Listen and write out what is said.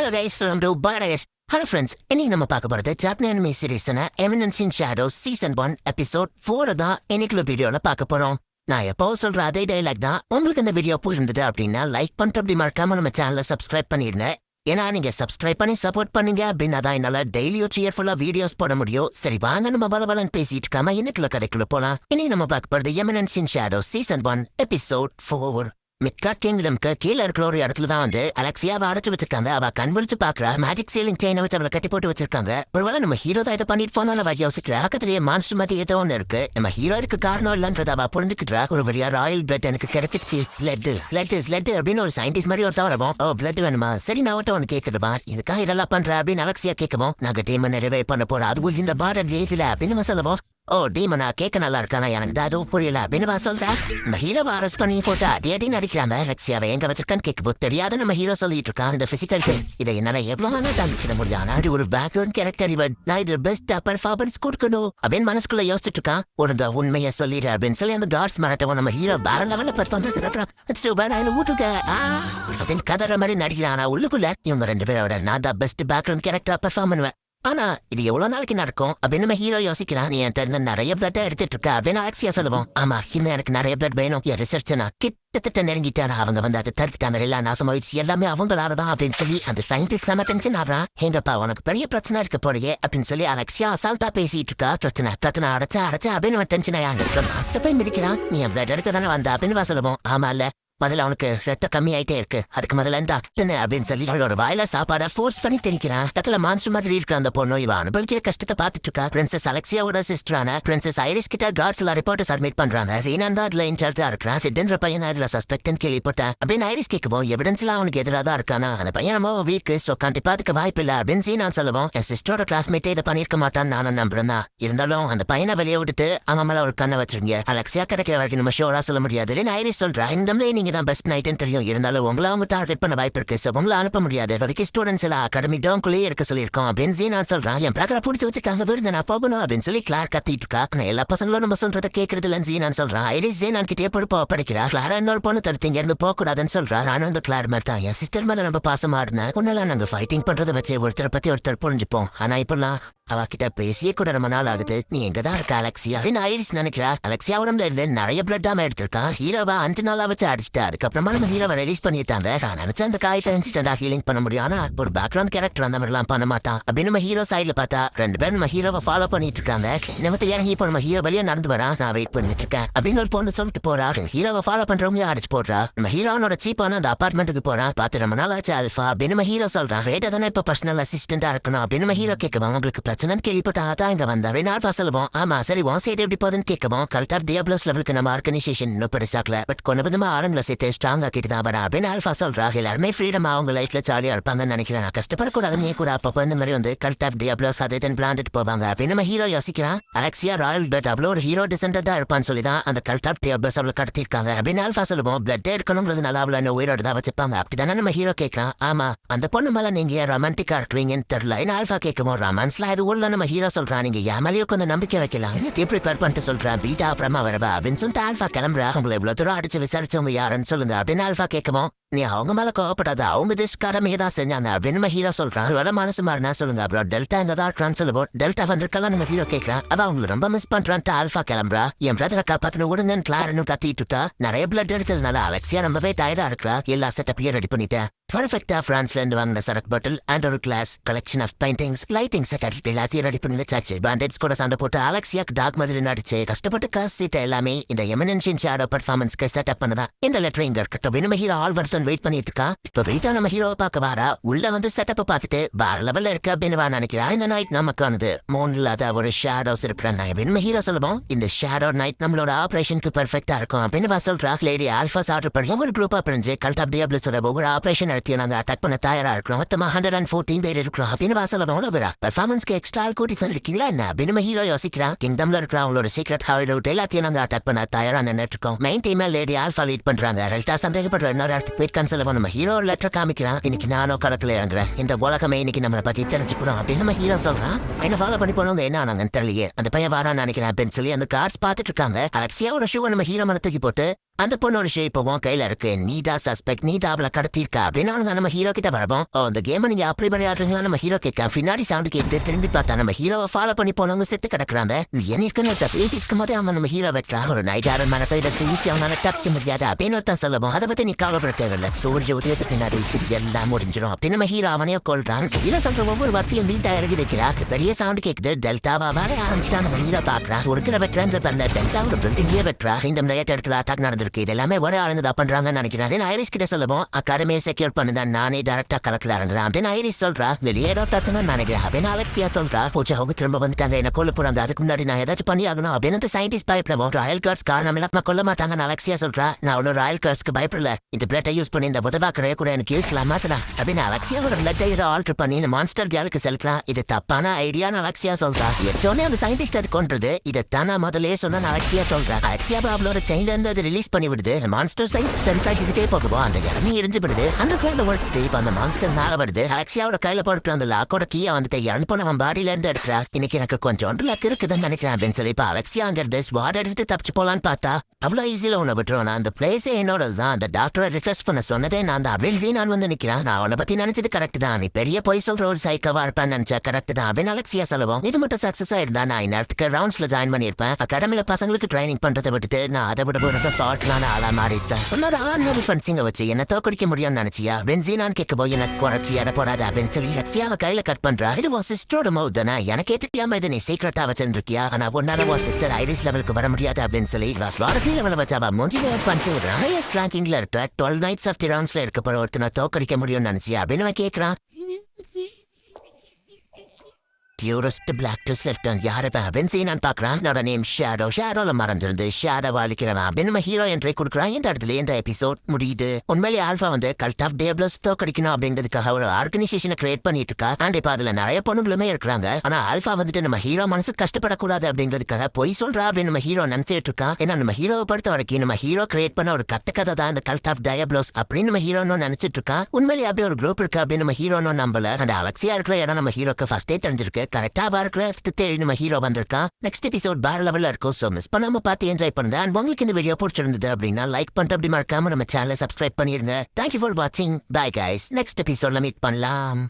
Hello guys, welcome to Badass. Hello friends, இன்னைக்கு நம்ம பார்க்க போறது Japanese anime சீரிஸ்னா Eminence in Shadows season 1 episode 4 தான் இன்னைக்குள்ள வீடியோல பார்க்க போறோம். நான் எப்போ சொல்ற அதே டைலாக் தான். உங்களுக்கு இந்த வீடியோ பிடிச்சிருந்தது அப்படின்னா லைக் பண்ணிட்டு அப்படி மறக்காம நம்ம சேனலை சப்ஸ்கிரைப் பண்ணிருங்க. ஏன்னா நீங்க சப்ஸ்கிரைப் பண்ணி சப்போர்ட் பண்ணீங்க அப்படின்னா தான் என்னால டெய்லியும் சியர்ஃபுல்லா வீடியோஸ் போட முடியும். சரி வாங்க நம்ம பலபலன்னு பேசிட்டு இருக்காம இன்னைக்குள்ள கதைக்குள்ள போலாம். இன்னைக்கு நம்ம பார்க்க போறது Eminence in Shadows season 1 episode 4. மிக்கா கிங்டம்க்கு கீழே இருக்கிற ஒரு இடத்துல தான் வந்து அலெக்சியாவை அடைச்சு வச்சிருக்காங்க. அவ கண்விழிச்சு பாக்குற மேஜிக் சீலிங் செயினை வச்சு அவளை கட்டி போட்டு வச்சிருக்காங்க. ஒருவேளை நம்ம ஹீரோ தான் இதை பண்ணிட்டு போனாலும் அவ யோசிக்கிற பக்கத்திலேயே மான்ஸ்டர் மாதிரி ஏதோ ஒன்று இருக்கு. நம்ம ஹீரோ இதுக்கு காரணம் இல்லைன்றத அவ புரிஞ்சுக்கிட்டா. ஒரு வழியா ராயல் பிளட் எனக்கு கிடைச்சிருச்சு. பிளட் அப்படின்னு ஒரு சயின்டிஸ்ட் மாதிரி ஒருத்தவ வரவும், ஓ பிளட் வேணுமா, சரி நான் ஒன்று கேட்குதுமா, இதுக்காக இதெல்லாம் பண்ற அப்படின்னு அலெக்சியா கேட்கவும், நாங்க டீமை நிறைவே பண்ண போறோம், அதுவும் இந்த பாரத் ஏஜ்ல அப்படின்னு சொல்லவும், ஓ டீமனா கேட்க நல்லா இருக்கானா, எனக்கு அதுவும் புரியல அப்படின்னு சொல்றேன். நம்ம ஹீரோவை அரெஸ்ட் பண்ணி போட்டு அடி நடிக்கிறாங்க. அலெக்சியாவை எங்க வச்சிருக்கான்னு கேட்கும்போது தெரியாத நம்ம ஹீரோ சொல்லிட்டு இருக்கான் இந்த பிசிக்கல் இதை என்னால எவ்வளவு வேணா தாங்கிக்கிற முடியும். ஆனா அது ஒரு பேக்ரவுண்ட் கேரக்டர், இவன் நான் இது பெஸ்ட் பர்ஃபார்மன்ஸ் கொடுக்கணும் அப்படின்னு மனசுக்குள்ள யோசிச்சுட்டு இருக்கான். ஒரு உண்மையை சொல்லிடு அப்படின்னு சொல்லி அந்த கார்ட்ஸ் மரட்டவும் நம்ம ஹீரோ வேற லெவலில் பர்ஃபார்மன்ஸ் ஊட்டுக்க கதற மாதிரி நடிக்கிறான். உள்ளுக்குள்ள இவங்க ரெண்டு பேரோட நான் தான் பெஸ்ட் பேக்ரவுண்ட் கேரக்டர் பர்ஃபார்ம் பண்ணுவேன். ஆனா இது எவ்வளவு நாளைக்கு நடக்கும் அப்படின்னு நம்ம ஹீரோ யோசிக்கிறான். நீ என்கிட்ட இருந்து நிறைய பிளட் எடுத்துட்டு இருக்க அப்படின்னு அலெக்சியா சொல்லுவோம். ஆமா இன்னும் எனக்கு நிறைய பிளட் வேணும். என் ரிசர்ச் நான் கிட்டத்தட்ட நெருங்கிட்டானா. அவங்க வந்து அதை தடுத்துட்டாங்க, எல்லாம் நாசமாயிடுச்சு, எல்லாமே அவங்களாலதான் அப்படின்னு சொல்லி அந்த சயின்டிஸ்ட் செம டென்ஷன் ஆடுறான். எங்கப்பா உனக்கு பெரிய பிரச்சனை இருக்க போறீங்க அப்படின்னு சொல்லி அலெக்சியா அசால்ட்டா பேசிட்டு இருக்கா. பிரச்சனை அடைச்சா அப்படின்னு டென்ஷன் ஆயாங்க மிடிக்கிறான். நீ என் பிளட் எடுக்க தானே வந்தா அப்படின்னு சொல்லுவோம். ஆமா இல்ல முதல்ல அவனுக்கு ரத்தம் கம்மி ஆயிட்டே இருக்கு, அதுக்கு முதல்ல இருந்தா அப்படின்னு சொல்லி அவளோட வாயில சாப்பாட ஃபோர்ஸ் பண்ணி திணிக்கிறான். கத்துல மான்ஸ்டர் மாதிரி இருக்கிற அந்த பொண்ணு இவ அனுபவிக்கிற கஷ்டத்தை பார்த்துட்டு இருக்கா. பிரின்சஸ் அலெக்சியாவோட சிஸ்டரான பிரின்சஸ் ஐரிஸ் கிட்ட கார்ட்ஸ் எல்லாம் ரிப்போர்ட் சப்மிட் பண்றாங்க. சீனான் தான் அதுல இன்சார்ஜா இருக்கிறான். சிட்ன்ற பையன் அதுல சஸ்பெக்ட் கேள்விப்பட்டேன் அப்படின்னு ஐரிஸ் கேட்கவும், எவிடன்ஸ் எல்லாம் அவனுக்கு எதிராக தான் இருக்கானா, அந்த பையன் நம்ம வீக்கு சோ கண்டிப்பா அதுக்கு வாய்ப்பு இல்ல அப்படின்னு சீனான் சொல்லுவோம். என் சிஸ்டரோட கிளாஸ்மேட்டே இதை பண்ணிருக்க மாட்டான்னு நானும் நம்புறேன் தான். இருந்தாலும் அந்த பையனை வெளியே விட்டுட்டு அவன் மேல ஒரு கண்ணை வச்சிருங்க. அலெக்சியா கிடைக்கிற வரைக்கும் நம்ம ஷோரா சொல்ல முடியாது. ஐரிஸ் சொல்றேன், இந்த நீங்க தான் பெஸ்ட் நைட்னு தெரியும், இருந்தாலும் உங்களை அவங்க டார்கெட் பண்ண வாய்ப்பு இருக்கு, சோ உங்களை அனுப்ப முடியாது. அதுக்கு ஸ்டூடெண்ட்ஸ் எல்லாம் அகாடமி டோம்குள்ளேயே இருக்க சொல்லியிருக்கோம் அப்படின்னு நான் சொல்றான். என் பிரதரை பிடிச்சி வச்சிருக்காங்க, விருந்து நான் போகணும் அப்படின்னு சொல்லி கிளார் கத்திட்டு இருக்கா. எல்லா பசங்களும் நம்ம சொல்றதை கேட்கறது இல்லைன்னு நான் சொல்றான். ஐரிஸ் ஜீனான் கிட்டே பொறுப்பா படிக்கிறா. கிளாரா இன்னொரு பொண்ணு தடுத்து இங்க இருந்து போக கூடாதுன்னு சொல்றா. நானும் அந்த கிளார் மாதிரி தான் என் சிஸ்டர் மேல நம்ம பாசமா இருந்தேன். உன்னெல்லாம் நாங்க ஃபைட்டிங் பண்றதை வச்சு ஒருத்தரை பத்தி ஒருத்தர் புரிஞ்சுப்போம். ஆனா இப்பெல்லாம் அவகிட்ட பேசியே கூட ரொம்ப நாள் ஆகுது. நீ எங்கதான் இருக்க அலெக்சியா அப்படின்னு ஐரிஸ் நினைக்கிறா. அலெக்சியா உடம்புல இருந்து நிறைய பிளட் டாம எடுத்திருக்கான். ஹீரோவா 5 நாளா வச்சு அடிச்சுட்டா. அதுக்கப்புறமா நம்ம ஹீரோவை ரிலீஸ் பண்ணிட்டாங்க. நான் நினைச்சா அந்த காயத்தை இன்ஸ்டன்டா ஹீலிங் பண்ண முடியும். ஆனா ஒரு பேக்ரவுண்ட் கேரக்டர் அந்த மாதிரி எல்லாம் பண்ண மாட்டான் அப்படின்னு நம்ம ஹீரோ சைட்ல பார்த்தா ரெண்டு பேரும் நம்ம ஹீரோவை ஃபாலோ பண்ணிட்டு இருக்காங்க. நிமித்த இறங்கி இப்போ நம்ம ஹீரோ வழியா நடந்து வரா. நான் வெயிட் பண்ணிட்டு இருக்கேன் அப்படின்னு ஒரு பொண்ணு சொல்லிட்டு போறா. ஹீரோவை ஃபாலோ பண்றவங்க அடிச்சு போடுறா. நம்ம ஹீரோனோட சீப்பான அந்த அபார்ட்மெண்ட்டுக்கு போறான். பார்த்து ரொம்ப நாள் ஆச்சு அல்ஃபா அப்படின்னு நம்ம ஹீரோ சொல்றான். ரேட்டா தானே இப்ப பர்சனல் அசிஸ்டண்டா இருக்கணும் அப்படின்னு நம்ம ஹீரோ கேட்கணும். உங்களுக்கு பிரச்சனைன்னு கேள்விப்பட்டா இங்க வந்தாரு. நான் சொல்லுவோம். ஆமா சரி உன் சைடு எப்படி போகுதுன்னு கேட்கவும், கல்ட் ஆஃப் டியாப்ளோஸ் லெவலுக்கு நம்ம ஆர்கனைசேஷன் இன்னும் பெருசாக்கல, பட் கொஞ்சம் கொஞ்சமா ஆரம்பில சேர்த்து ஸ்ட்ராங் ஆக்கிட்டு தான் வரா அப்படின்னு ஆல்ஃபா சொல்றா. எல்லாருமே ஃப்ரீடம் அவங்க லைஃப்ல ஜாலியா இருப்பாங்கன்னு நினைக்கிறேன். நான் கஷ்டப்படக்கூடாது, நீ கூட அப்பப்போ இந்த மாதிரி வந்து கல்ட் ஆஃப் டியாப்ளோஸ் அதை பிளான்ட்டு போவாங்க அப்படின்னு நம்ம ஹீரோ யோசிக்கிறான். அலெக்சியா ராயல் பிளட் அவ்வளோ ஒரு ஹீரோ டிசெண்டா இருப்பான்னு சொல்லி தான் அந்த கல்ட் ஆஃப் டியாப்ளோஸ் அவளை கடத்திருக்காங்க அப்படின்னு ஆல்ஃபா சொல்லுவோம். பிளட் எடுக்கணுங்கிறது நல்லா அவ்வளோ என்ன உயிரோட தான் வச்சுப்பாங்க அப்படித்தானே நம்ம ஹீரோ கேட்கறான். ஆமா அந்த பொண்ணு மேல நீங்க ரொமான்டிக்கா இருக்கிறீங்கன்னு தெரியல ஆல்ஃபா கேட்கும். ரொமான்ஸ்ல அது உள்ள நம்ம ஹீரோ சொல்றான். நீங்க ஏமாலியோ கொஞ்சம் நம்பிக்கை வைக்கலாம், ப்ரிப்பேர் பண்ணிட்டு சொல்றேன், பீட்டா அப்புறமா வரவா அப்படின்னு சொல்லிட்டு ஆல்ஃபா கிளம்புறா. உங்களை இவ்வளவு தூரம் அடிச்சு விசாரிச்சவங்க யாருன்னு சொல்லுங்க அப்படின்னு ஆல்ஃபா கேட்கவும், நீ அவங்க மேல கோவப்படாத, அவங்க திஸ்காரமே தான் செஞ்சாங்க அப்படின்னு நம்ம ஹீரோ சொல்றான். வர மனசு மாறினா சொல்லுங்க. அப்புறம் டெல்டா எங்க தான் இருக்கான்னு சொல்லுவோம். டெல்டா வந்திருக்கலாம் நம்ம ஹீரோ கேட்கறான். அவ அவங்களை ரொம்ப மிஸ் பண்றான்ட்டு ஆல்ஃபா கிளம்புறா. என் பிரதரை காப்பாத்தின உடனே கிளாரன்னு கத்திட்டு இருக்கா. நிறைய பிளட் எடுத்ததுனால அலெக்சியா ரொம்பவே டயர்டா இருக்கா. எல்லா செட்டப்பையும் ரெடி பண்ணிட்டேன். பர்ஃபெக்டா பிரான்ஸ்ல இருந்து வாங்கின சரக்கு பாட்டில் அண்ட் ஒரு glass collection of paintings lighting set எல்லாத்தையும் ரெடி பண்ணி வச்சாச்சு. பேண்டேஜ் கூட சண்டை போட்டு அலெக்சியாக்கு டாக் மாதிரி நடிச்சு கஷ்டப்பட்டு காசு சீட்ட எல்லாமே இந்த Eminence in Shadows பர்ஃபார்மன்ஸ்க்கு செட்டப் பண்ணதான். இந்த லெட்டர் இங்க இருக்கட்டும் நம்ம ஹீரோ ஆல் வருஷம் வெயிட் பண்ணிட்டு இருக்கா. இப்போ வெயிட்டா நம்ம ஹீரோவை பார்க்க வாரா. உள்ள வந்து செட்டப்பை பார்த்துட்டு வேற லெவல்ல இருக்கு அப்படின்னு நினைக்கிறா. இந்த நைட் நமக்கானது மூன் இல்லாத ஒரு ஷேடோஸ் இருக்கிற நைட் நம்ம ஹீரோ சொல்லுவோம். இந்த ஷேடோ நைட் நம்மளோட ஆபரேஷனுக்கு பெர்ஃபெக்டா இருக்கும் அப்படின்னு சொல்றா. லேடி ஆல்ஃபாஸ் ஆர்டர் பண்ணி ஒரு குரூப்பா பிரிஞ்சு கல்ட் ஆஃப் டியாப்ளோஸோட ஒவ்வொரு ஆபரேஷன் நாங்க அட்டாக் பண்ண தயாரா இருக்கிறோம். மொத்தமா 114 பேர் இருக்கிறோம் அப்படின்னு சொல்லணும். பெர்ஃபார்மன்ஸ்க்கு எக்ஸ்ட்ரா கூட்டி இருக்கீங்களா என்ன அப்படின்னு ஹீரோ யோசிக்கிறான். கிங்டம்ல இருக்கிற அவங்களோட சீக்ரெட் ஹார்ட் அவுட் எல்லாத்தையும் நாங்க அட்டாக் பண்ண தயாரா நின்னுட்டு இருக்கோம். Main team lady alpha lead பண்றாங்க. ரெல்டா சந்தேகப்படுற இன்னொரு இடத்துக்கு போய் கன்சல் நம்ம ஹீரோ லெட்டர் காமிக்கிறான். இன்னைக்கு நானும் களத்துல இறங்குறேன், இந்த உலகமே இன்னைக்கு நம்மளை பத்தி தெரிஞ்சுக்கிறோம் அப்படின்னு நம்ம ஹீரோ சொல்றான். என்ன ஃபாலோ பண்ணி போனவங்க என்ன ஆனாங்கன்னு தெரியலையே. அந்த பையன் வாரான்னு நினைக்கிறேன் அப்படின்னு சொல்லி அந்த கார்ட்ஸ் பார்த்துட்டு இருக்காங்க. அலெக்சியாவோட ஷூவை நம்ம ஹீரோ மனத்துக்கு போட்டு அந்த பொண்ணோட ஷேப் உன் கையில இருக்கு, நீதா சஸ்பெக்ட், நீதா அவளை கடத்திருக்கா அப்படின்னு அவங்க நம்ம ஹீரோ கிட்ட வரப்போம். அந்த கேமை நீங்க அப்படி விளையாடுறீங்களா நம்ம ஹீரோ கேட்க பின்னாடி சவுண்ட் கேட்டு திரும்பி பார்த்தா நம்ம ஹீரோவை ஃபாலோ பண்ணி போனவங்க செத்து கிடக்குறாங்க. என்ன இருக்குன்னு இருக்கும் போதே அவங்க நம்ம ஹீரோ வைக்கிறா ஒரு நைட் ஆர்டர் மேல போய் ஈஸி அவனால தப்பிக்க முடியாது அப்படின்னு ஒருத்தன் சொல்லவும் அதை பத்தி நீ கவலைப்பட தேவையில்லை, சூரிய உதயத்துக்கு பின்னாடி எல்லாம் முடிஞ்சிடும் அப்படின்னு நம்ம ஹீரோ அவனையே கொள்றான். ஹீரோ சொல்ற ஒவ்வொரு வார்த்தையும் நீட்டா எழுதி வைக்கிறா. பெரிய சவுண்ட் கேக்குது, டெல்டாவா வர ஆரம்பிச்சுட்டா நம்ம ஹீரோ பாக்குறா. ஒரு கிலோ வெட்டுறான் பண்ண டெல்டா ஒரு பில்டிங்கே வெட்டுறா. இந்த லேட் இடத்துல அட்டாக் நடந்திருக்கு, இது எல்லாமே ஒரே ஆளுங்க தான் பண்றாங்கன்னு நினைக்கிறேன். ஐரிஸ் கிட்ட சொல்லவும் அக்காடமியை செக்யூர் பண்ணுதான், நானே டேரக்டா களத்துல இறங்குறேன் அப்படின்னு ஐரிஸ் சொல்றா. வெளியே ஏதோ பிரச்சனை நினைக்கிறேன் அப்படின்னு அலெக்சியா சொல்றா. போச்சு அவங்க திரும்ப வந்துட்டாங்க, என்ன கொல்ல போறாங்க, அதுக்கு முன்னாடி நான் ஏதாச்சும் பண்ணி ஆகணும் அப்படின்னு சயின்டிஸ்ட் பயப்படுவோம். ராயல் கார்ட்ஸ் காரணம் இல்லாம கொல்ல மாட்டாங்கன்னு அலெக்சியா சொல்றா. நான் ஒன்னும் ராயல் கார்ட்ஸ்க்கு பயப்படல, இந்த பிளட்டை யூஸ் பண்ணி இந்த புதவாக்கரைய கூட எனக்கு யூஸ்லாம் மாத்தலாம் அப்படின்னு அலெக்சியா ஒரு பிளட்டை இதை ஆல்டர் பண்ணி இந்த மான்ஸ்டர் கேலுக்கு செலுத்தலாம். இது தப்பான ஐடியான்னு அலெக்சியா சொல்றா. எடுத்தோடனே அந்த சயின்டிஸ்ட் அது கொன்றது, இதைத்தான் நான் முதலே சொன்ன அலெக்சியா சொல்றா. அலெக்சியா அவளோட செயின்ல இருந்து அது ரிலீஸ் பண்ணி விடுது. மான்ஸ்டர் சைஸ் தெரிஞ்சாக்கிட்டே போகுவோம், அந்த இறங்கி எரிஞ்சு விடுது. அந்த கிளாண்ட் ஒருத்து இப்ப அந்த மான்ஸ்டர் மேல வருது. அலெக்சியாவோட கையில போட்டு அந்த லாக்கோட கீயை வந்துட்டு இறந்து போன அவன் பாடியில இருந்து எடுக்கிறா. இன்னைக்கு எனக்கு கொஞ்சம் லக் இருக்குதுன்னு நினைக்கிறேன் அப்படின்னு சொல்லி இப்ப அலெக்சியா அங்கிருந்து ஸ்வாட் எடுத்து தப்பிச்சு போலான்னு பார்த்தா அவ்வளோ ஈஸியில உன்னை விட்டுருவான். அந்த பிளேஸே என்னோட தான், அந்த டாக்டரை ரிசர்ச் பண்ண சொன்னதே நான் தான் அப்படின்னு நான் வந்து நிக்கிறேன். நான் உன்னை பத்தி நினைச்சது கரெக்ட் தான், நீ பெரிய பொய் சொல்ற ஒரு சைக்கவா இருப்பேன்னு நினைச்சா கரெக்ட் தான் அப்படின்னு அலெக்சியா சொல்லுவோம். இது மட்டும் சக்சஸ் ஆயிருந்தா நான் இந்நேரத்துக்கு ரவுண்ட்ஸ்ல ஜாயின் பண்ணிருப்பேன். அகாடமில பசங்களுக்கு ட்ரைனிங் பண்றதை விட்டுட்டு நான் அதை விட ஒரு தாட்லான ஆளா மாறிடுச்சேன். உன்னோட ஆர்டினரி ஃப்ரெண்ட்ஸிங்க வச்சு என்ன தோக்கடிக்க முடியும்னு நினைச்சியா பென்சீனான்னு கேட்க போய் எனக்கு குறைச்சி எட போடாது அப்படின்னு சொல்லி அலெக்சியாவை கையில கட் பண்றா. இது உன் சிஸ்டரோட மவுத் தானே, எனக்கு ஏத்துக்கியாம இதை நீ சீக்கிரட்டா வச்சிருக்கியா, ஆனா உன்னால உன் சிஸ்டர் ஐரிஸ் லெவலுக்கு வர முடியாது அப்படின்னு சொல்லி வாரத்தி லெவலில் வச்சா மூஞ்சில பண்ணிட்டு ஹையஸ்ட் ரேங்கிங்ல இருக்க 12 நைட்ஸ் ஆஃப் தி ரவுண்ட்ஸ்ல இருக்க போற ஒருத்தனை தோக்கடிக்க முடியும்னு நினைச்சியா அப்படின்னு கேட்கறான். பியூரஸ்ட் பிளாக் ட்ரெஸ் லெஃப்ட் யாரை அப்படின்னு நான் பாக்குறான். என்னோட நேம் ஷேடோ, ஷேடோல மறைஞ்சிருந்து ஷேடோ அழிக்கிறவன் அப்படின்னு நம்ம ஹீரோ என்ட்ரி கொடுக்குறான். இந்த இடத்துல இந்த எபிசோட் முடியுது. உண்மையிலே ஆல்பா வந்து கல்ட் ஆஃப் டேபிள்ஸ் தோக்கடிக்கணும் அப்படிங்கிறதுக்காக ஒரு ஆர்கனைசேஷனை கிரியேட் பண்ணிட்டு இருக்கா. அண்ட் இப்ப அதுல நிறைய பொண்ணுங்களுமே இருக்கிறாங்க. ஆனா ஆல்பா வந்துட்டு நம்ம ஹீரோ மனசு கஷ்டப்படக்கூடாது அப்படிங்கிறதுக்காக பொய் சொல்றா அப்படின்னு நம்ம ஹீரோ நினைச்சிட்டு இருக்கா. ஏன்னா நம்ம ஹீரோவை பொறுத்த வரைக்கும் நம்ம ஹீரோ கிரியேட் பண்ண ஒரு கட்ட கதை தான் இந்த கல்ட் ஆஃப் டயபிளோஸ் அப்படின்னு நம்ம ஹீரோன்னு நினைச்சிட்டு இருக்கா. உண்மையிலே அப்படி ஒரு குரூப் இருக்கு அப்படின்னு நம்ம ஹீரோன்னு நம்பல. அந்த அலெக்சியா இருக்கிற இடம் நம்ம ஹீரோக்கு ஃபர்ஸ்டே தெரிஞ்சிருக்கு. கரெக்டா பார்க்கல தேடி நம்ம ஹீரோ வந்திருக்கா. நெக்ஸ்ட் எபிசோட் வேற லெவல்ல இருக்கும். சோ மிஸ் பண்ணாம பார்த்து என்ஜாய் பண்ணுங்க. அண்ட் உங்களுக்கு இந்த வீடியோ பிடிச்சிருந்தது அப்படின்னா லைக் பண்ணிட்டு அப்படி மறக்காம நம்ம சேனலை சப்ஸ்கிரைப் பண்ணிருங்க. தேங்க்யூ ஃபார் வாட்சிங். பை கைஸ், நெக்ஸ்ட் எபிசோட்ல மீட் பண்ணலாம்.